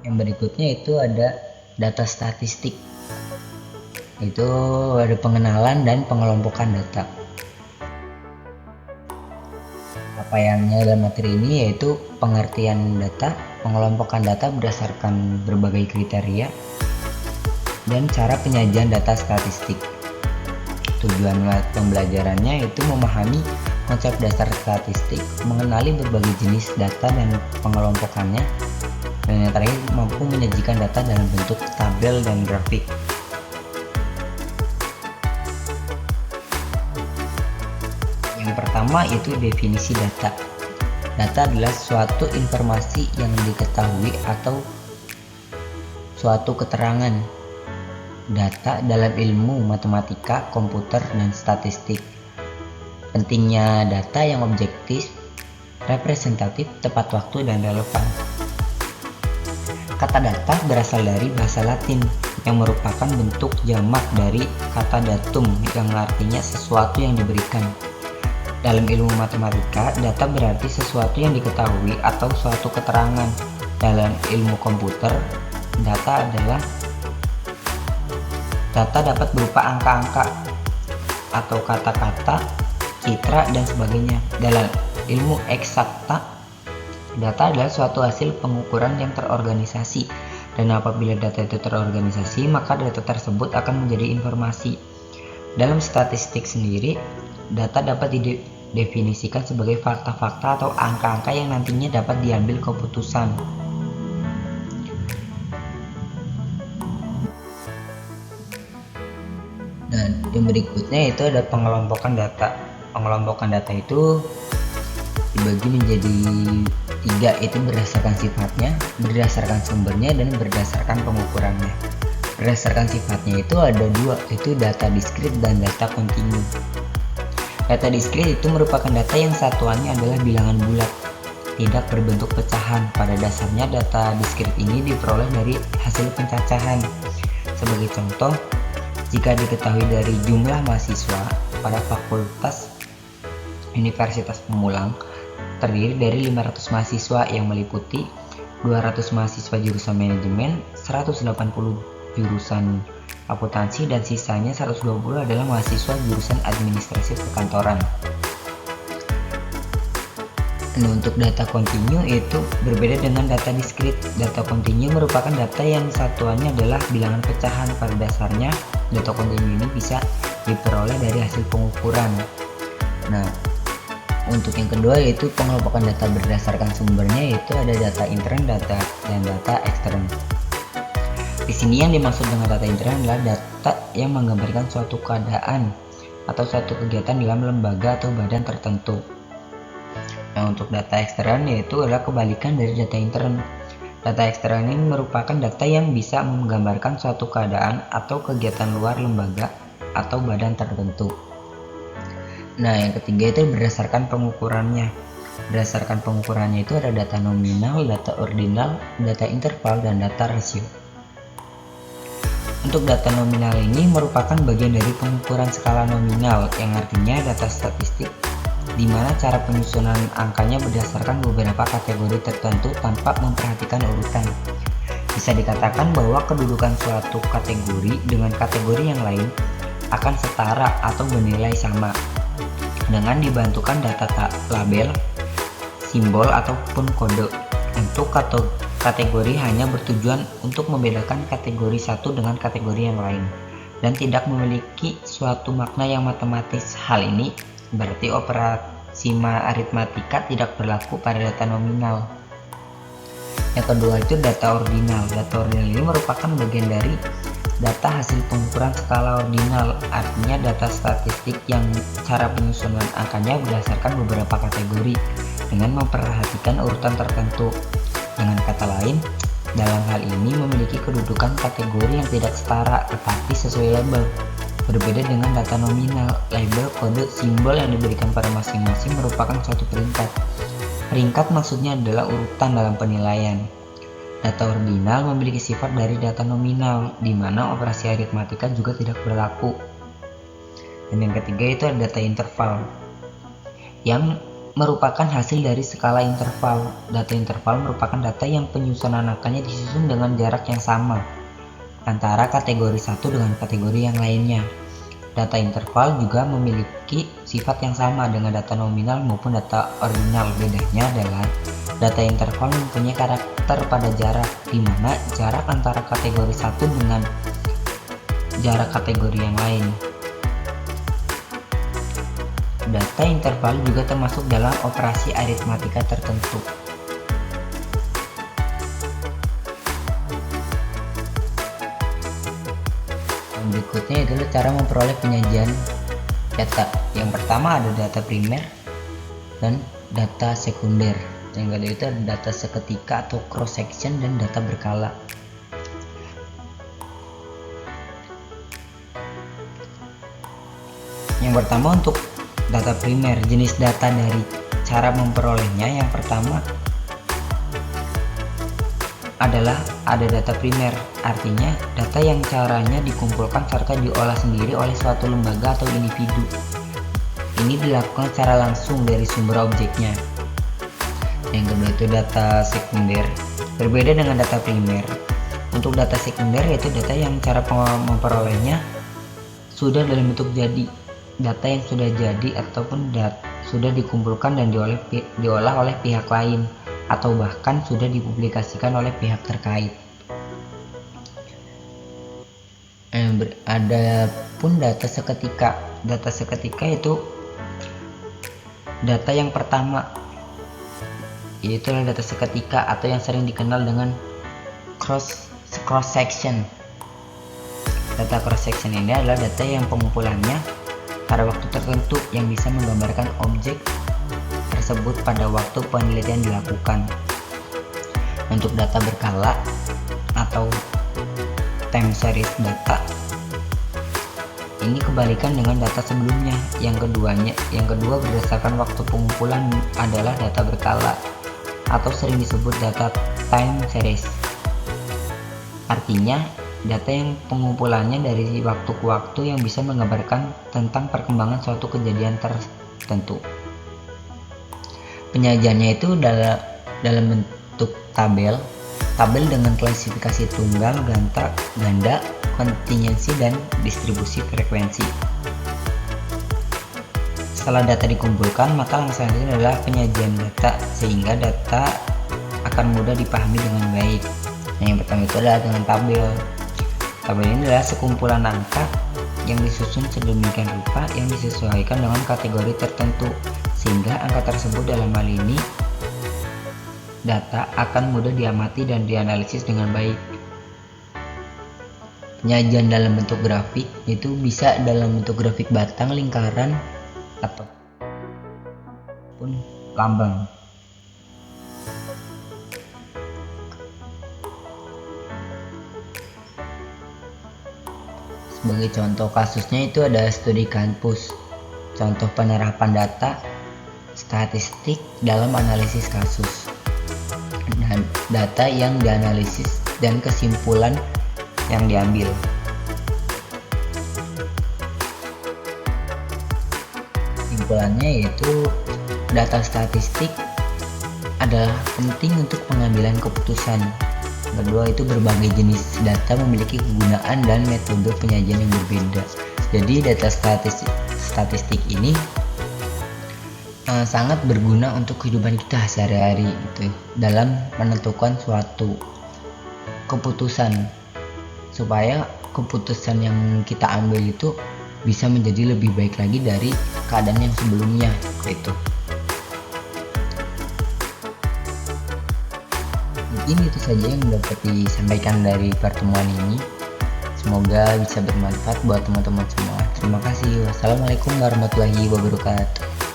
Yang berikutnya itu ada data statistik. Itu ada pengenalan dan pengelompokan data. Capaiannya dalam materi ini yaitu pengertian data, pengelompokan data berdasarkan berbagai kriteria, dan cara penyajian data statistik. Tujuan pembelajarannya yaitu memahami konsep dasar statistik, mengenali berbagai jenis data dan pengelompokannya, dan yang terakhir mampu menyajikan data dalam bentuk tabel dan grafik. Yang pertama itu definisi data. Data adalah suatu informasi yang diketahui atau suatu keterangan. Data dalam ilmu matematika, komputer, dan statistik. Pentingnya data yang objektif, representatif, tepat waktu, dan relevan. Kata data berasal dari bahasa Latin yang merupakan bentuk jamak dari kata datum yang artinya sesuatu yang diberikan. Dalam ilmu matematika, data berarti sesuatu yang diketahui atau suatu keterangan. Dalam ilmu komputer, data dapat berupa angka-angka atau kata-kata, citra, dan sebagainya. Dalam ilmu eksakta, data adalah suatu hasil pengukuran yang terorganisasi, dan apabila data itu terorganisasi, maka data tersebut akan menjadi informasi. Dalam statistik sendiri, data dapat didefinisikan sebagai fakta-fakta atau angka-angka yang nantinya dapat diambil keputusan. Dan yang berikutnya itu ada pengelompokan data. Pengelompokan data itu dibagi menjadi 3, itu berdasarkan sifatnya, berdasarkan sumbernya, dan berdasarkan pengukurannya. Berdasarkan sifatnya itu ada 2, itu data diskrit dan data kontinu. Data diskrit itu merupakan data yang satuannya adalah bilangan bulat, tidak berbentuk pecahan. Pada dasarnya data diskrit ini diperoleh dari hasil pencacahan. Sebagai contoh, jika diketahui dari jumlah mahasiswa pada fakultas Universitas Pamulang terdiri dari 500 mahasiswa yang meliputi 200 mahasiswa jurusan manajemen, 180 jurusan akuntansi, dan sisanya 120 adalah mahasiswa jurusan administrasi perkantoran. Nah, untuk data kontinu itu berbeda dengan data diskrit. Data kontinu merupakan data yang satuannya adalah bilangan pecahan. Pada dasarnya, data kontinu ini bisa diperoleh dari hasil pengukuran. Nah, untuk yang kedua yaitu pengelompokan data berdasarkan sumbernya, yaitu ada data intern, dan data ekstern. Di sini yang dimaksud dengan data intern adalah data yang menggambarkan suatu keadaan atau suatu kegiatan dalam lembaga atau badan tertentu. Nah, untuk data ekstern yaitu adalah kebalikan dari data intern. Data ekstern ini merupakan data yang bisa menggambarkan suatu keadaan atau kegiatan luar lembaga atau badan tertentu. Nah, yang ketiga itu berdasarkan pengukurannya. Berdasarkan pengukurannya itu ada data nominal, data ordinal, data interval, dan data rasio. Untuk data nominal ini merupakan bagian dari pengukuran skala nominal, yang artinya data statistik di mana cara penyusunan angkanya berdasarkan beberapa kategori tertentu tanpa memperhatikan urutan. Bisa dikatakan bahwa kedudukan suatu kategori dengan kategori yang lain akan setara atau bernilai sama dengan dibantukan data label, simbol, ataupun kode. Untuk kategori hanya bertujuan untuk membedakan kategori satu dengan kategori yang lain dan tidak memiliki suatu makna yang matematis. Hal ini berarti operasi aritmatika tidak berlaku pada data nominal. Yang kedua itu data ordinal. Data ordinal ini merupakan bagian dari data hasil pengukuran skala ordinal, artinya data statistik yang cara penyusunan angkanya berdasarkan beberapa kategori dengan memperhatikan urutan tertentu. Dengan kata lain, dalam hal ini memiliki kedudukan kategori yang tidak setara tetapi sesuai label. Berbeda dengan data nominal, label, kode, simbol yang diberikan pada masing-masing merupakan suatu peringkat. Peringkat maksudnya adalah urutan dalam penilaian. Data ordinal memiliki sifat dari data nominal, di mana operasi aritmatika juga tidak berlaku. Dan yang ketiga itu ada data interval, yang merupakan hasil dari skala interval. Data interval merupakan data yang penyusunan angkanya disusun dengan jarak yang sama antara kategori satu dengan kategori yang lainnya. Data interval juga memiliki sifat yang sama dengan data nominal maupun data ordinal. Bedanya adalah data interval mempunyai karakter pada jarak, di mana jarak antara kategori satu dengan jarak kategori yang lain. Data interval juga termasuk dalam operasi aritmatika tertentu. Berikutnya adalah cara memperoleh penyajian data. Yang pertama ada data primer dan data sekunder. Yang kedua itu ada data seketika atau cross section dan data berkala. Yang pertama untuk data primer, jenis data dari cara memperolehnya. Yang pertama adalah ada data primer, artinya data yang caranya dikumpulkan serta diolah sendiri oleh suatu lembaga atau individu. Ini dilakukan secara langsung dari sumber objeknya. Yang kedua itu data sekunder. Berbeda dengan data primer. Untuk data sekunder yaitu data yang cara memperolehnya sudah dalam bentuk jadi, data yang sudah jadi ataupun sudah dikumpulkan dan diolah oleh pihak lain atau bahkan sudah dipublikasikan oleh pihak terkait. Ada pun data seketika. Data seketika itu data yang pertama, yaitu data seketika atau yang sering dikenal dengan cross section. Data cross section ini adalah data yang pengumpulannya pada waktu tertentu yang bisa menggambarkan objek tersebut pada waktu penelitian dilakukan. Untuk data berkala atau time series data, ini kebalikan dengan data sebelumnya. Yang kedua berdasarkan waktu pengumpulan adalah data berkala atau sering disebut data time series. Artinya data yang pengumpulannya dari waktu ke waktu yang bisa menggambarkan tentang perkembangan suatu kejadian tertentu. Penyajiannya itu dalam bentuk tabel dengan klasifikasi tunggal, ganda, kontingensi, dan distribusi frekuensi. Setelah data dikumpulkan, maka langkah selanjutnya adalah penyajian data sehingga data akan mudah dipahami dengan baik. Yang pertama itu adalah dengan tabel. Tabel ini adalah sekumpulan angka yang disusun sedemikian rupa yang disesuaikan dengan kategori tertentu, sehingga angka tersebut dalam hal ini data akan mudah diamati dan dianalisis dengan baik. Penyajian dalam bentuk grafik itu bisa dalam bentuk grafik batang, lingkaran, ataupun lambang. Sebagai contoh kasusnya itu ada studi kampus, contoh penerapan data statistik dalam analisis kasus, dan data yang dianalisis dan kesimpulan yang diambil. Kesimpulannya yaitu data statistik adalah penting untuk pengambilan keputusan. Kedua itu berbagai jenis data memiliki kegunaan dan metode penyajian yang berbeda. Jadi data statistik ini sangat berguna untuk kehidupan kita sehari-hari gitu, dalam menentukan suatu keputusan, supaya keputusan yang kita ambil itu bisa menjadi lebih baik lagi dari keadaan yang sebelumnya gitu. Mungkin itu saja yang dapat disampaikan dari pertemuan ini. Semoga bisa bermanfaat buat teman-teman semua. Terima kasih. Wassalamualaikum warahmatullahi wabarakatuh.